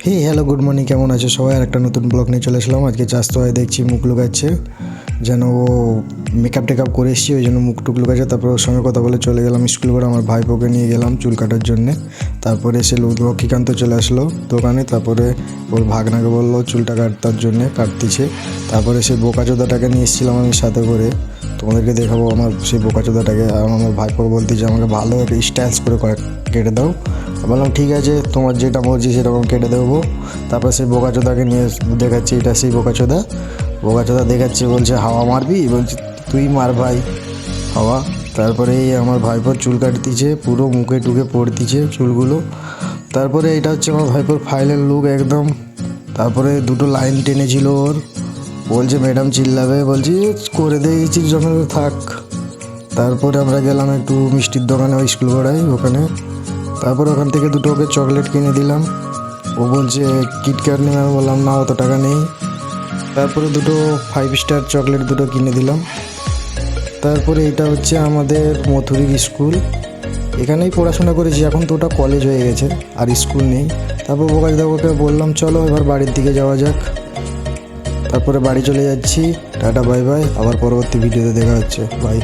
হে hello good morning, কেমন আছো সবাই? আর একটা নতুন ব্লগ নিয়ে চলে আসলাম। আজকে চাস্তো হয় দেখছি মুখ লুকাচ্ছে, যেন ও মেকআপ টেকআপ করে এসেছি, ওই জন্য মুখ টুক লুকাচ্ছে। তারপর ওর সঙ্গে কথা বলে চলে গেলাম স্কুল করে। আমার ভাইপোকে নিয়ে গেলাম চুল কাটার জন্যে। তারপরে এসে লক্ষ্মীকান্ত চলে আসলো দোকানে। তারপরে ওর ভাগনাকে বললো চুলটা কাটার জন্যে, কাটতিছে। তারপরে সেই বোকাচোদাটাকে নিয়ে এসেছিলাম আমি সাথে করে, তোমাদেরকে দেখাবো আমার সেই বোকাচোদাটাকে। আমার ভাইপোকে বলতে যে আমাকে ভালো একটা স্টাইলস করে কেটে দাও। বললাম ঠিক আছে, তোমার যেটা মর্জি সেরকম কেটে দেবো। তারপর সেই বোকাচোদাকে নিয়ে দেখাচ্ছি, এটা সেই বোকাচোদা দেখাচ্ছে, বলছে হাওয়া মারবি, বলছে তুই মার ভাই হাওয়া। তারপরে এই আমার ভাইপোর চুল কাটতিছে, পুরো মুখে টুকে পড়তিছে চুলগুলো। তারপরে এটা হচ্ছে আমার ভাইপোর ফাইনাল লুক একদম। তারপরে দুটো লাইন টেনেছিল ওর, বলছে ম্যাডাম চিল্লাবে, বলছি করে দিয়েছি যখন থাক। তারপরে আমরা গেলাম একটু মিষ্টির দোকানে, ওই স্কুল ঘোড়ায় ওখানে। তারপর ওখান থেকে দুটো ওকে চকলেট কিনে দিলাম। ও বলছে কিটক্যাট নেবে, আমি বললাম না অত টাকা নেই। তারপরে দুটো 5 স্টার চকলেট দুটো কিনে দিলাম। তারপরে এটা হচ্ছে আমাদের মথুরির স্কুল, এখানেই পড়াশোনা করেছি। এখন তো ওটা কলেজ হয়ে গেছে, আর স্কুল নেই। তারপর বোকাচোদাকে বললাম চলো এবার বাড়ির দিকে যাওয়া যাক। তারপরে বাড়ি চলে যাচ্ছি। টাটা বাই বাই, আবার পরবর্তী ভিডিওতে দেখা হচ্ছে, বাই।